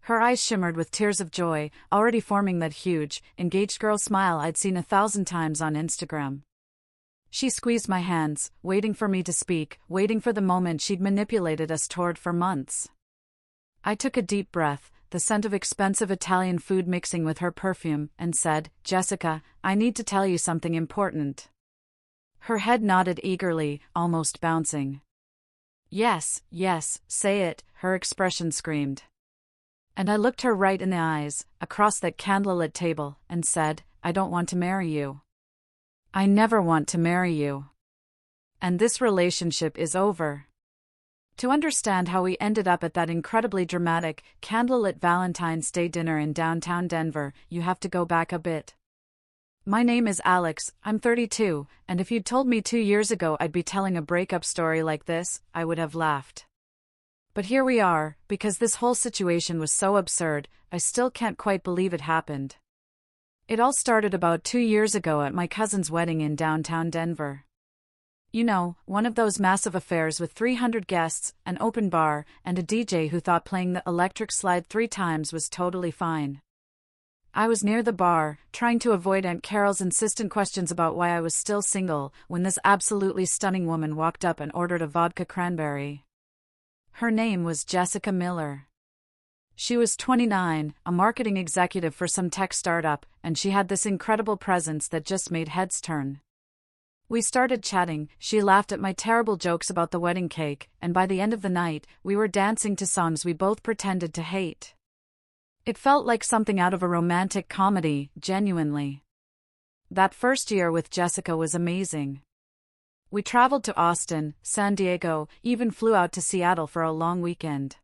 Her eyes shimmered with tears of joy, already forming that huge, engaged girl smile I'd seen 1,000 times on Instagram. She squeezed my hands, waiting for me to speak, waiting for the moment she'd manipulated us toward for months. I took a deep breath, the scent of expensive Italian food mixing with her perfume, and said, "Jessica, I need to tell you something important." Her head nodded eagerly, almost bouncing. "Yes, yes, say it," her expression screamed. And I looked her right in the eyes, across that candlelit table, and said, "I don't want to marry you. I never want to marry you. And this relationship is over." To understand how we ended up at that incredibly dramatic, candlelit Valentine's Day dinner in downtown Denver, you have to go back a bit. My name is Alex, I'm 32, and if you'd told me 2 years ago I'd be telling a breakup story like this, I would have laughed. But here we are, because this whole situation was so absurd, I still can't quite believe it happened. It all started about 2 years ago at my cousin's wedding in downtown Denver. You know, one of those massive affairs with 300 guests, an open bar, and a DJ who thought playing the electric slide 3 times was totally fine. I was near the bar, trying to avoid Aunt Carol's insistent questions about why I was still single, when this absolutely stunning woman walked up and ordered a vodka cranberry. Her name was Jessica Miller. She was 29, a marketing executive for some tech startup, and she had this incredible presence that just made heads turn. We started chatting, she laughed at my terrible jokes about the wedding cake, and by the end of the night, we were dancing to songs we both pretended to hate. It felt like something out of a romantic comedy, genuinely. That first year with Jessica was amazing. We traveled to Austin, San Diego, even flew out to Seattle for a long weekend.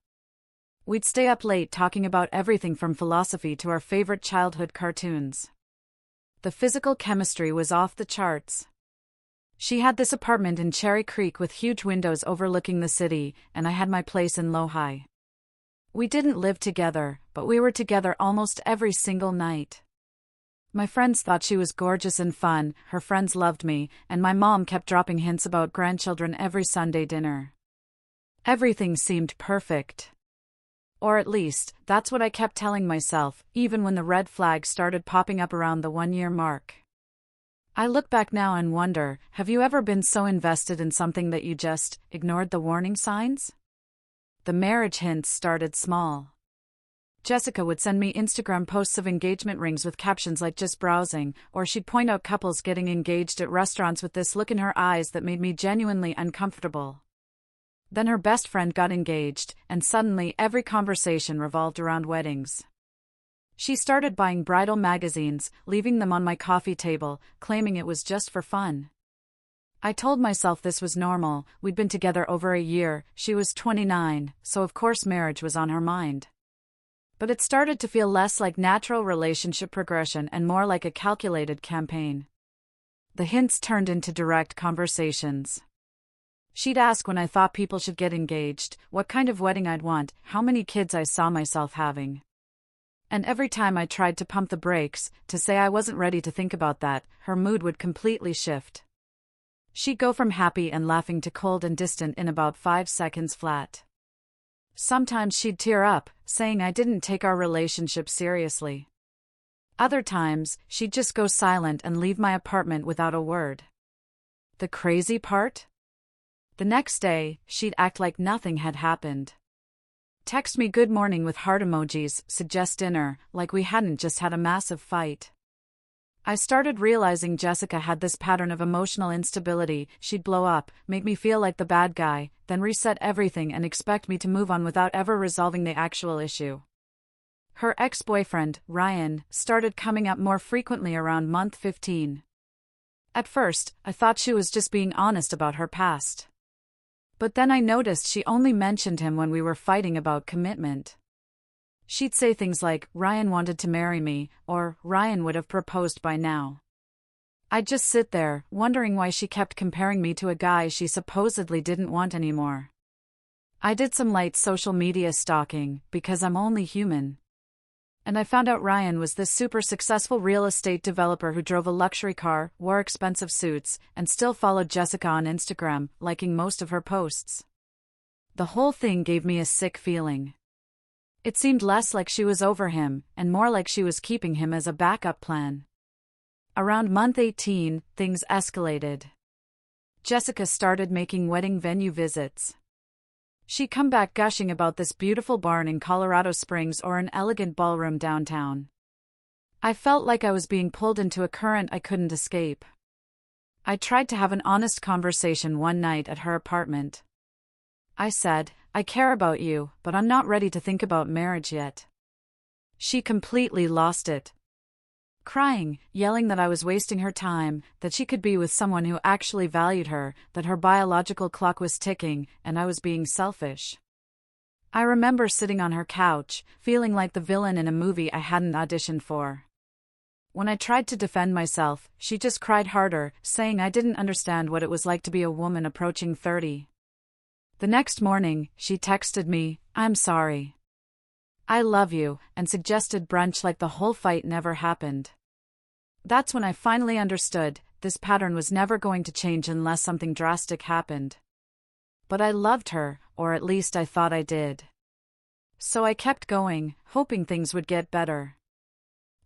We'd stay up late talking about everything from philosophy to our favorite childhood cartoons. The physical chemistry was off the charts. She had this apartment in Cherry Creek with huge windows overlooking the city, and I had my place in Lodi. We didn't live together, but we were together almost every single night. My friends thought she was gorgeous and fun, her friends loved me, and my mom kept dropping hints about grandchildren every Sunday dinner. Everything seemed perfect. Or at least, that's what I kept telling myself, even when the red flags started popping up around the 1-year mark. I look back now and wonder, have you ever been so invested in something that you just ignored the warning signs? The marriage hints started small. Jessica would send me Instagram posts of engagement rings with captions like "just browsing," or she'd point out couples getting engaged at restaurants with this look in her eyes that made me genuinely uncomfortable. Then her best friend got engaged, and suddenly every conversation revolved around weddings. She started buying bridal magazines, leaving them on my coffee table, claiming it was just for fun. I told myself this was normal, we'd been together over a year, she was 29, so of course marriage was on her mind. But it started to feel less like natural relationship progression and more like a calculated campaign. The hints turned into direct conversations. She'd ask when I thought people should get engaged, what kind of wedding I'd want, how many kids I saw myself having. And every time I tried to pump the brakes, to say I wasn't ready to think about that, her mood would completely shift. She'd go from happy and laughing to cold and distant in about 5 seconds flat. Sometimes she'd tear up, saying I didn't take our relationship seriously. Other times, she'd just go silent and leave my apartment without a word. The crazy part? The next day, she'd act like nothing had happened. Text me good morning with heart emojis, suggest dinner, like we hadn't just had a massive fight. I started realizing Jessica had this pattern of emotional instability. She'd blow up, make me feel like the bad guy, then reset everything and expect me to move on without ever resolving the actual issue. Her ex-boyfriend, Ryan, started coming up more frequently around month 15. At first, I thought she was just being honest about her past. But then I noticed she only mentioned him when we were fighting about commitment. She'd say things like, "Ryan wanted to marry me," or "Ryan would have proposed by now." I'd just sit there, wondering why she kept comparing me to a guy she supposedly didn't want anymore. I did some light social media stalking, because I'm only human. And I found out Ryan was this super successful real estate developer who drove a luxury car, wore expensive suits, and still followed Jessica on Instagram, liking most of her posts. The whole thing gave me a sick feeling. It seemed less like she was over him, and more like she was keeping him as a backup plan. Around month 18, things escalated. Jessica started making wedding venue visits. She'd come back gushing about this beautiful barn in Colorado Springs or an elegant ballroom downtown. I felt like I was being pulled into a current I couldn't escape. I tried to have an honest conversation one night at her apartment. I said, "I care about you, but I'm not ready to think about marriage yet." She completely lost it. Crying, yelling that I was wasting her time, that she could be with someone who actually valued her, that her biological clock was ticking, and I was being selfish. I remember sitting on her couch, feeling like the villain in a movie I hadn't auditioned for. When I tried to defend myself, she just cried harder, saying I didn't understand what it was like to be a woman approaching 30. The next morning, she texted me, "I'm sorry. I love you," and suggested brunch like the whole fight never happened. That's when I finally understood, this pattern was never going to change unless something drastic happened. But I loved her, or at least I thought I did. So I kept going, hoping things would get better.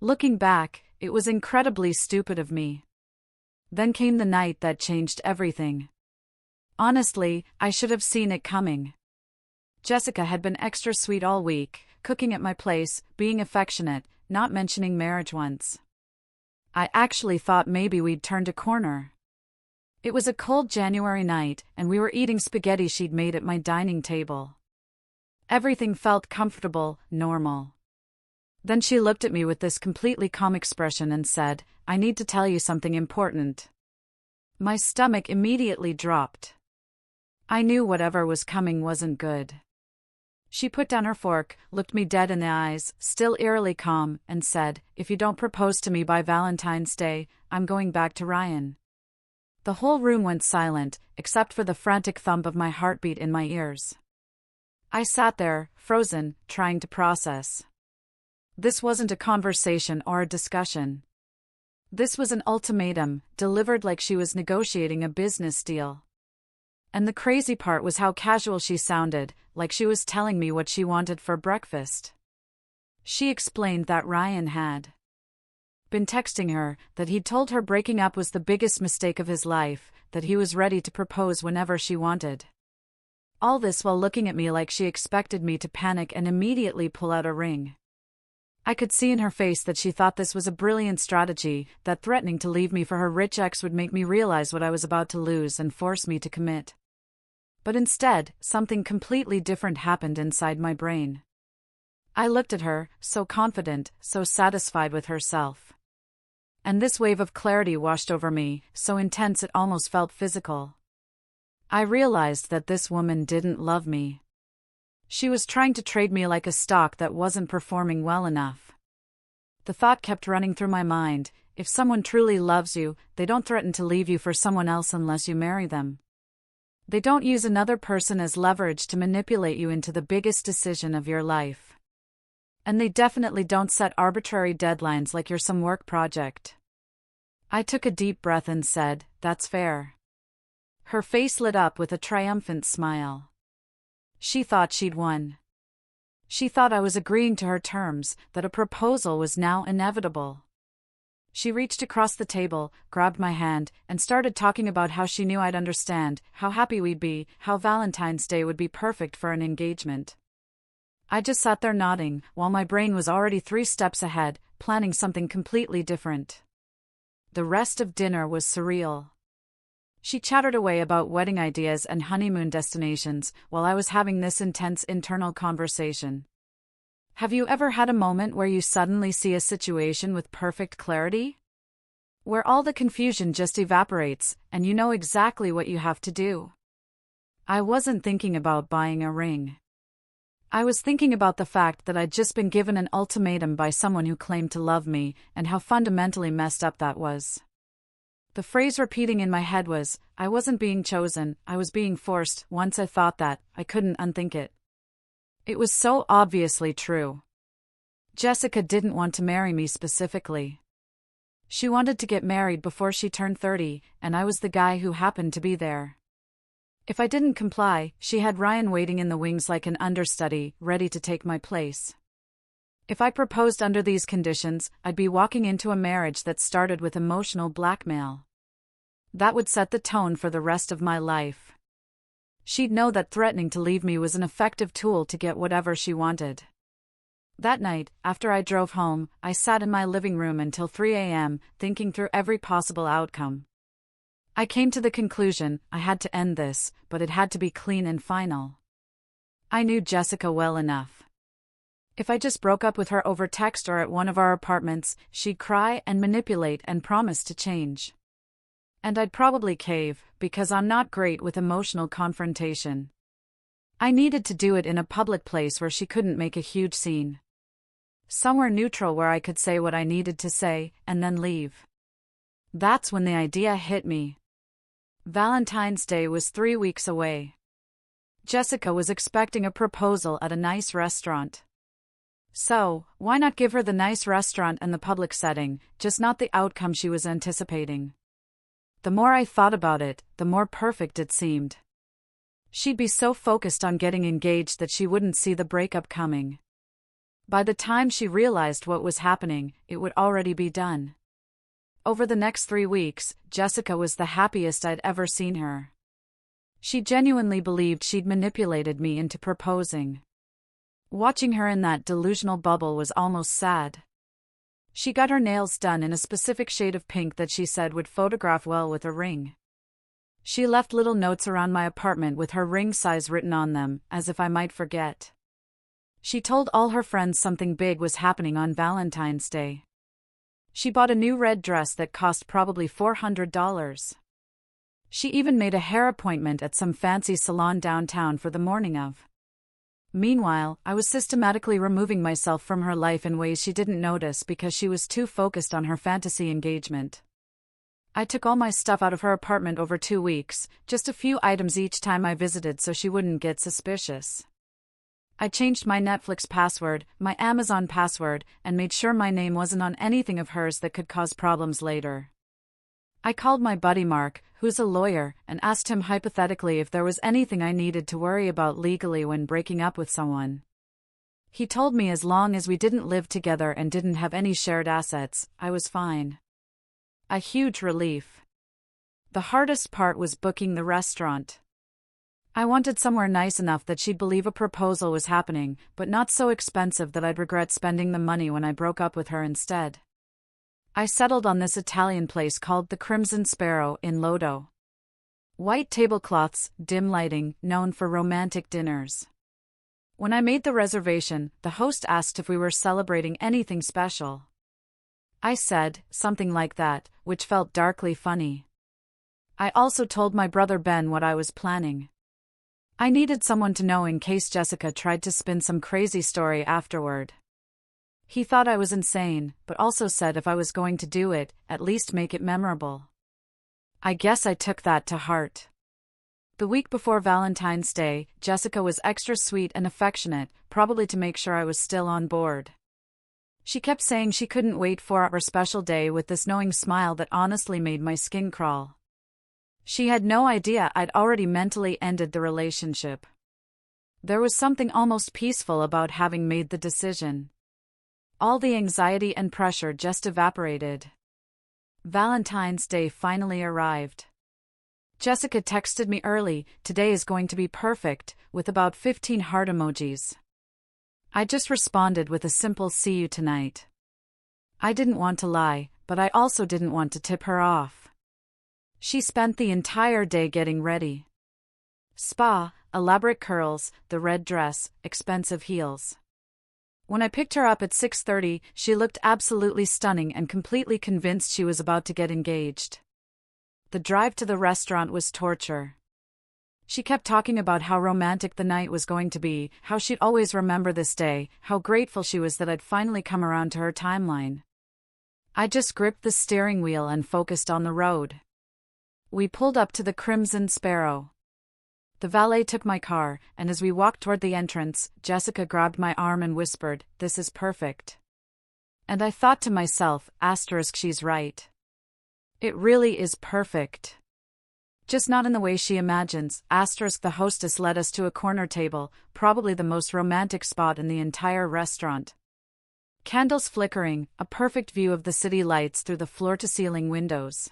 Looking back, it was incredibly stupid of me. Then came the night that changed everything. Honestly, I should have seen it coming. Jessica had been extra sweet all week, cooking at my place, being affectionate, not mentioning marriage once. I actually thought maybe we'd turned a corner. It was a cold January night, and we were eating spaghetti she'd made at my dining table. Everything felt comfortable, normal. Then she looked at me with this completely calm expression and said, "I need to tell you something important." My stomach immediately dropped. I knew whatever was coming wasn't good. She put down her fork, looked me dead in the eyes, still eerily calm, and said, "If you don't propose to me by Valentine's Day, I'm going back to Ryan." The whole room went silent, except for the frantic thump of my heartbeat in my ears. I sat there, frozen, trying to process. This wasn't a conversation or a discussion. This was an ultimatum, delivered like she was negotiating a business deal. And the crazy part was how casual she sounded, like she was telling me what she wanted for breakfast. She explained that Ryan had been texting her, that he'd told her breaking up was the biggest mistake of his life, that he was ready to propose whenever she wanted. All this while looking at me like she expected me to panic and immediately pull out a ring. I could see in her face that she thought this was a brilliant strategy, that threatening to leave me for her rich ex would make me realize what I was about to lose and force me to commit. But instead, something completely different happened inside my brain. I looked at her, so confident, so satisfied with herself. And this wave of clarity washed over me, so intense it almost felt physical. I realized that this woman didn't love me. She was trying to trade me like a stock that wasn't performing well enough. The thought kept running through my mind, if someone truly loves you, they don't threaten to leave you for someone else unless you marry them. They don't use another person as leverage to manipulate you into the biggest decision of your life. And they definitely don't set arbitrary deadlines like you're some work project. I took a deep breath and said, "That's fair." Her face lit up with a triumphant smile. She thought she'd won. She thought I was agreeing to her terms, that a proposal was now inevitable. She reached across the table, grabbed my hand, and started talking about how she knew I'd understand, how happy we'd be, how Valentine's Day would be perfect for an engagement. I just sat there nodding, while my brain was already 3 steps ahead, planning something completely different. The rest of dinner was surreal. She chattered away about wedding ideas and honeymoon destinations, while I was having this intense internal conversation. Have you ever had a moment where you suddenly see a situation with perfect clarity? Where all the confusion just evaporates, and you know exactly what you have to do? I wasn't thinking about buying a ring. I was thinking about the fact that I'd just been given an ultimatum by someone who claimed to love me, and how fundamentally messed up that was. The phrase repeating in my head was, I wasn't being chosen, I was being forced. Once I thought that, I couldn't unthink it. It was so obviously true. Jessica didn't want to marry me specifically. She wanted to get married before she turned 30, and I was the guy who happened to be there. If I didn't comply, she had Ryan waiting in the wings like an understudy, ready to take my place. If I proposed under these conditions, I'd be walking into a marriage that started with emotional blackmail. That would set the tone for the rest of my life. She'd know that threatening to leave me was an effective tool to get whatever she wanted. That night, after I drove home, I sat in my living room until 3 a.m., thinking through every possible outcome. I came to the conclusion I had to end this, but it had to be clean and final. I knew Jessica well enough. If I just broke up with her over text or at one of our apartments, she'd cry and manipulate and promise to change. And I'd probably cave, because I'm not great with emotional confrontation. I needed to do it in a public place where she couldn't make a huge scene. Somewhere neutral where I could say what I needed to say, and then leave. That's when the idea hit me. Valentine's Day was 3 weeks away. Jessica was expecting a proposal at a nice restaurant. So, why not give her the nice restaurant and the public setting, just not the outcome she was anticipating? The more I thought about it, the more perfect it seemed. She'd be so focused on getting engaged that she wouldn't see the breakup coming. By the time she realized what was happening, it would already be done. Over the next 3 weeks, Jessica was the happiest I'd ever seen her. She genuinely believed she'd manipulated me into proposing. Watching her in that delusional bubble was almost sad. She got her nails done in a specific shade of pink that she said would photograph well with a ring. She left little notes around my apartment with her ring size written on them, as if I might forget. She told all her friends something big was happening on Valentine's Day. She bought a new red dress that cost probably $400. She even made a hair appointment at some fancy salon downtown for the morning of. Meanwhile, I was systematically removing myself from her life in ways she didn't notice because she was too focused on her fantasy engagement. I took all my stuff out of her apartment over 2 weeks, just a few items each time I visited so she wouldn't get suspicious. I changed my Netflix password, my Amazon password, and made sure my name wasn't on anything of hers that could cause problems later. I called my buddy Mark, who's a lawyer, and asked him hypothetically if there was anything I needed to worry about legally when breaking up with someone. He told me as long as we didn't live together and didn't have any shared assets, I was fine. A huge relief. The hardest part was booking the restaurant. I wanted somewhere nice enough that she'd believe a proposal was happening, but not so expensive that I'd regret spending the money when I broke up with her instead. I settled on this Italian place called the Crimson Sparrow in Lodo. White tablecloths, dim lighting, known for romantic dinners. When I made the reservation, the host asked if we were celebrating anything special. I said, something like that, which felt darkly funny. I also told my brother Ben what I was planning. I needed someone to know in case Jessica tried to spin some crazy story afterward. He thought I was insane, but also said if I was going to do it, at least make it memorable. I guess I took that to heart. The week before Valentine's Day, Jessica was extra sweet and affectionate, probably to make sure I was still on board. She kept saying she couldn't wait for our special day with this knowing smile that honestly made my skin crawl. She had no idea I'd already mentally ended the relationship. There was something almost peaceful about having made the decision. All the anxiety and pressure just evaporated. Valentine's Day finally arrived. Jessica texted me early, "Today is going to be perfect," with about 15 heart emojis. I just responded with a simple "see you tonight." I didn't want to lie, but I also didn't want to tip her off. She spent the entire day getting ready. Spa, elaborate curls, the red dress, expensive heels. When I picked her up at 6:30, she looked absolutely stunning and completely convinced she was about to get engaged. The drive to the restaurant was torture. She kept talking about how romantic the night was going to be, how she'd always remember this day, how grateful she was that I'd finally come around to her timeline. I just gripped the steering wheel and focused on the road. We pulled up to the Crimson Sparrow. The valet took my car, and as we walked toward the entrance, Jessica grabbed my arm and whispered, "This is perfect." And I thought to myself, *, she's right. It really is perfect. Just not in the way she imagines. The hostess led us to a corner table, probably the most romantic spot in the entire restaurant. Candles flickering, a perfect view of the city lights through the floor-to-ceiling windows.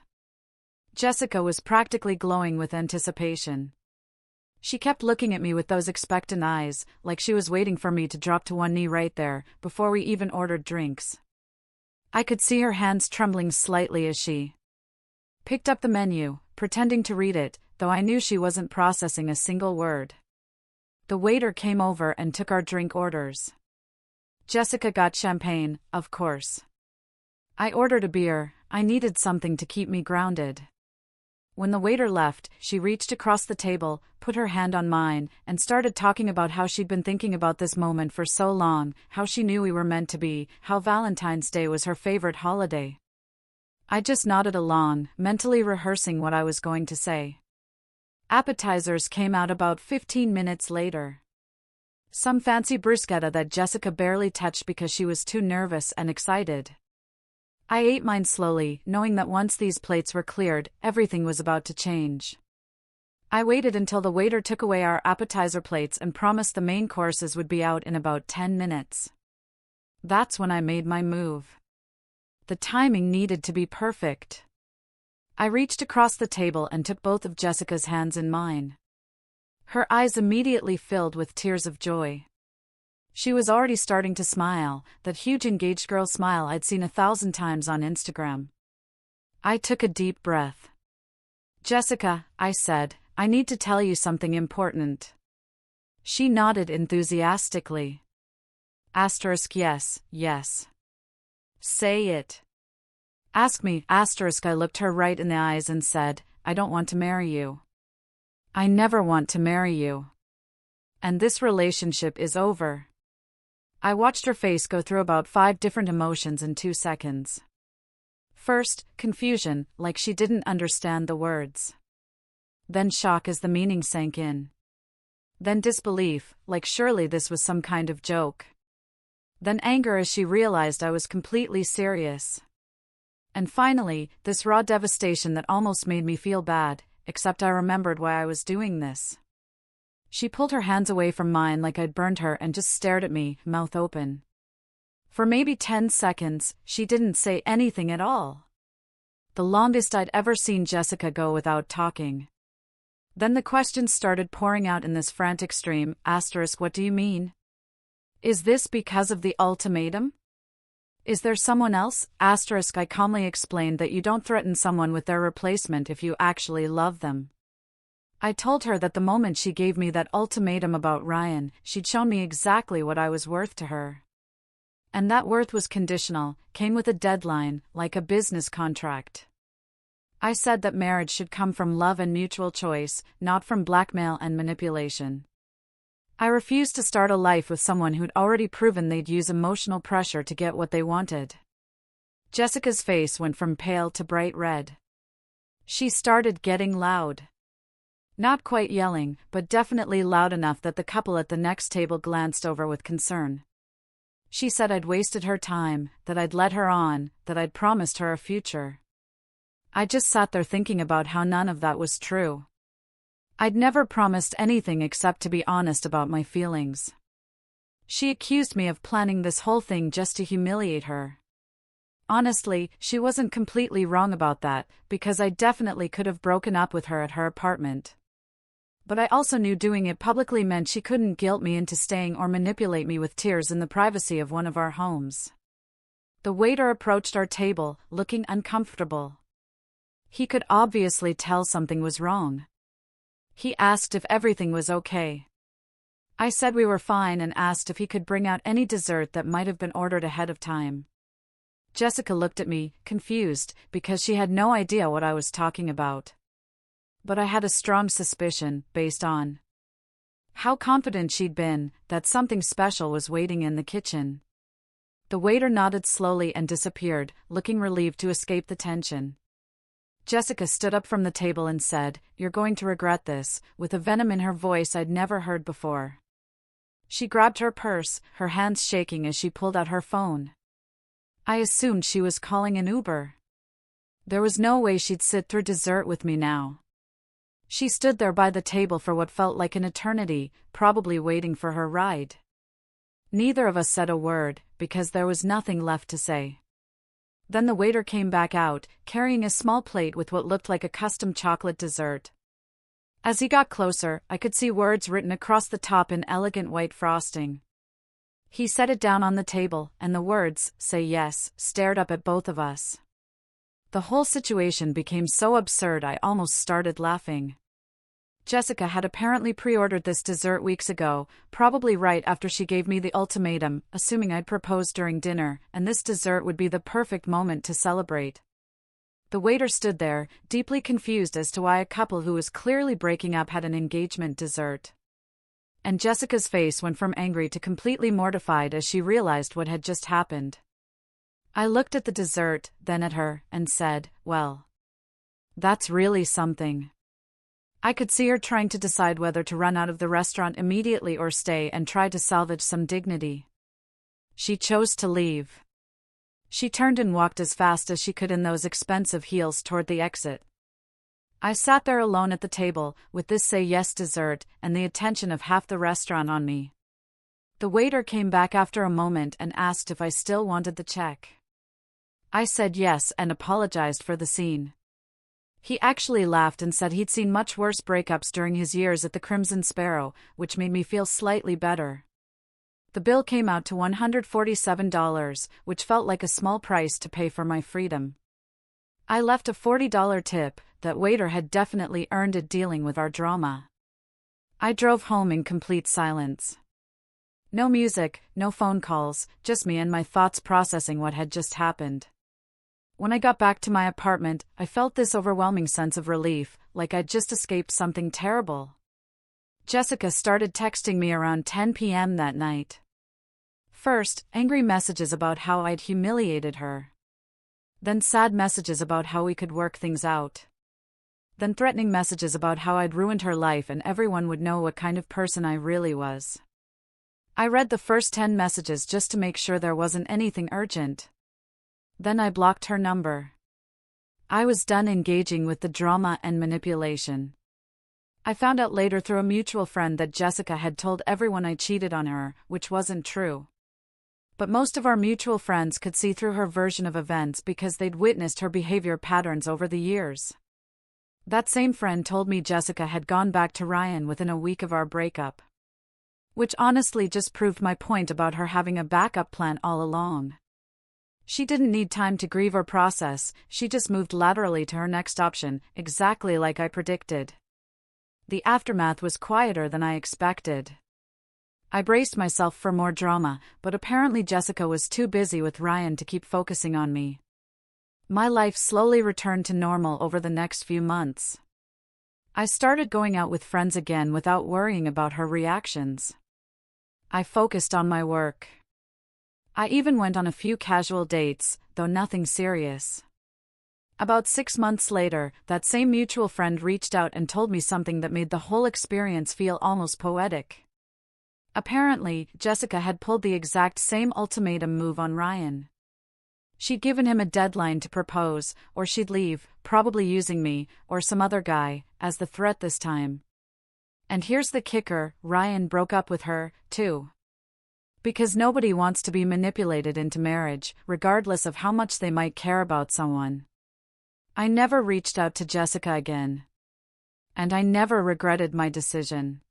Jessica was practically glowing with anticipation. She kept looking at me with those expectant eyes, like she was waiting for me to drop to one knee right there, before we even ordered drinks. I could see her hands trembling slightly as she picked up the menu, pretending to read it, though I knew she wasn't processing a single word. The waiter came over and took our drink orders. Jessica got champagne, of course. I ordered a beer. I needed something to keep me grounded. When the waiter left, she reached across the table, put her hand on mine, and started talking about how she'd been thinking about this moment for so long, how she knew we were meant to be, how Valentine's Day was her favorite holiday. I just nodded along, mentally rehearsing what I was going to say. Appetizers came out about 15 minutes later. Some fancy bruschetta that Jessica barely touched because she was too nervous and excited. I ate mine slowly, knowing that once these plates were cleared, everything was about to change. I waited until the waiter took away our appetizer plates and promised the main courses would be out in about 10 minutes. That's when I made my move. The timing needed to be perfect. I reached across the table and took both of Jessica's hands in mine. Her eyes immediately filled with tears of joy. She was already starting to smile, that huge engaged girl smile I'd seen 1,000 times on Instagram. I took a deep breath. "Jessica," I said, "I need to tell you something important." She nodded enthusiastically. Yes, yes. Say it. Ask me. I looked her right in the eyes and said, "I don't want to marry you. I never want to marry you. And this relationship is over." I watched her face go through about 5 different emotions in 2 seconds. First, confusion, like she didn't understand the words. Then shock as the meaning sank in. Then disbelief, like surely this was some kind of joke. Then anger as she realized I was completely serious. And finally, this raw devastation that almost made me feel bad, except I remembered why I was doing this. She pulled her hands away from mine like I'd burned her and just stared at me, mouth open. For maybe 10 seconds, she didn't say anything at all. The longest I'd ever seen Jessica go without talking. Then the questions started pouring out in this frantic stream. What do you mean? Is this because of the ultimatum? Is there someone else? I calmly explained that you don't threaten someone with their replacement if you actually love them. I told her that the moment she gave me that ultimatum about Ryan, she'd shown me exactly what I was worth to her. And that worth was conditional, came with a deadline, like a business contract. I said that marriage should come from love and mutual choice, not from blackmail and manipulation. I refused to start a life with someone who'd already proven they'd use emotional pressure to get what they wanted. Jessica's face went from pale to bright red. She started getting loud. Not quite yelling, but definitely loud enough that the couple at the next table glanced over with concern. She said I'd wasted her time, that I'd led her on, that I'd promised her a future. I just sat there thinking about how none of that was true. I'd never promised anything except to be honest about my feelings. She accused me of planning this whole thing just to humiliate her. Honestly, she wasn't completely wrong about that, because I definitely could have broken up with her at her apartment. But I also knew doing it publicly meant she couldn't guilt me into staying or manipulate me with tears in the privacy of one of our homes. The waiter approached our table, looking uncomfortable. He could obviously tell something was wrong. He asked if everything was okay. I said we were fine and asked if he could bring out any dessert that might have been ordered ahead of time. Jessica looked at me, confused, because she had no idea what I was talking about. But I had a strong suspicion, based on how confident she'd been, that something special was waiting in the kitchen. The waiter nodded slowly and disappeared, looking relieved to escape the tension. Jessica stood up from the table and said, "You're going to regret this," with a venom in her voice I'd never heard before. She grabbed her purse, her hands shaking as she pulled out her phone. I assumed she was calling an Uber. There was no way she'd sit through dessert with me now. She stood there by the table for what felt like an eternity, probably waiting for her ride. Neither of us said a word, because there was nothing left to say. Then the waiter came back out, carrying a small plate with what looked like a custom chocolate dessert. As he got closer, I could see words written across the top in elegant white frosting. He set it down on the table, and the words, "Say yes," stared up at both of us. The whole situation became so absurd I almost started laughing. Jessica had apparently pre-ordered this dessert weeks ago, probably right after she gave me the ultimatum, assuming I'd proposed during dinner, and this dessert would be the perfect moment to celebrate. The waiter stood there, deeply confused as to why a couple who was clearly breaking up had an engagement dessert. And Jessica's face went from angry to completely mortified as she realized what had just happened. I looked at the dessert, then at her, and said, "Well, that's really something." I could see her trying to decide whether to run out of the restaurant immediately or stay and try to salvage some dignity. She chose to leave. She turned and walked as fast as she could in those expensive heels toward the exit. I sat there alone at the table, with this say yes dessert, and the attention of half the restaurant on me. The waiter came back after a moment and asked if I still wanted the check. I said yes and apologized for the scene. He actually laughed and said he'd seen much worse breakups during his years at the Crimson Sparrow, which made me feel slightly better. The bill came out to $147, which felt like a small price to pay for my freedom. I left a $40 tip. That waiter had definitely earned it dealing with our drama. I drove home in complete silence. No music, no phone calls, just me and my thoughts processing what had just happened. When I got back to my apartment, I felt this overwhelming sense of relief, like I'd just escaped something terrible. Jessica started texting me around 10 p.m. that night. First, angry messages about how I'd humiliated her. Then sad messages about how we could work things out. Then threatening messages about how I'd ruined her life and everyone would know what kind of person I really was. I read the first 10 messages just to make sure there wasn't anything urgent. Then I blocked her number. I was done engaging with the drama and manipulation. I found out later through a mutual friend that Jessica had told everyone I cheated on her, which wasn't true. But most of our mutual friends could see through her version of events because they'd witnessed her behavior patterns over the years. That same friend told me Jessica had gone back to Ryan within a week of our breakup. Which honestly just proved my point about her having a backup plan all along. She didn't need time to grieve or process, she just moved laterally to her next option, exactly like I predicted. The aftermath was quieter than I expected. I braced myself for more drama, but apparently Jessica was too busy with Ryan to keep focusing on me. My life slowly returned to normal over the next few months. I started going out with friends again without worrying about her reactions. I focused on my work. I even went on a few casual dates, though nothing serious. About 6 months later, that same mutual friend reached out and told me something that made the whole experience feel almost poetic. Apparently, Jessica had pulled the exact same ultimatum move on Ryan. She'd given him a deadline to propose, or she'd leave, probably using me, or some other guy, as the threat this time. And here's the kicker, Ryan broke up with her, too. Because nobody wants to be manipulated into marriage, regardless of how much they might care about someone. I never reached out to Jessica again. And I never regretted my decision.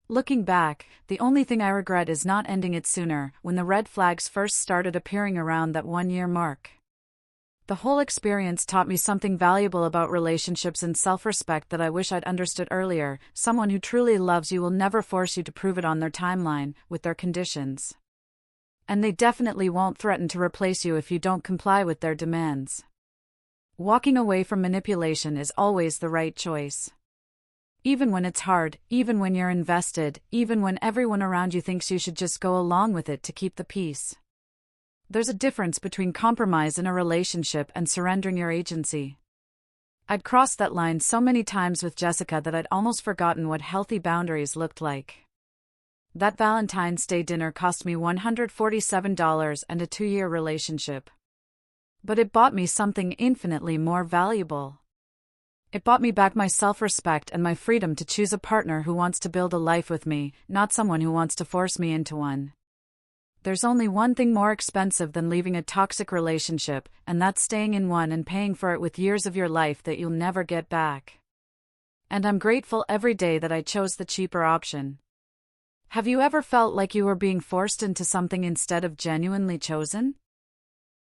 Looking back, the only thing I regret is not ending it sooner, when the red flags first started appearing around that 1-year mark. The whole experience taught me something valuable about relationships and self-respect that I wish I'd understood earlier. Someone who truly loves you will never force you to prove it on their timeline, with their conditions. And they definitely won't threaten to replace you if you don't comply with their demands. Walking away from manipulation is always the right choice. Even when it's hard, even when you're invested, even when everyone around you thinks you should just go along with it to keep the peace. There's a difference between compromise in a relationship and surrendering your agency. I'd crossed that line so many times with Jessica that I'd almost forgotten what healthy boundaries looked like. That Valentine's Day dinner cost me $147 and a 2-year relationship. But it bought me something infinitely more valuable. It bought me back my self-respect and my freedom to choose a partner who wants to build a life with me, not someone who wants to force me into one. There's only one thing more expensive than leaving a toxic relationship, and that's staying in one and paying for it with years of your life that you'll never get back. And I'm grateful every day that I chose the cheaper option. Have you ever felt like you were being forced into something instead of genuinely chosen?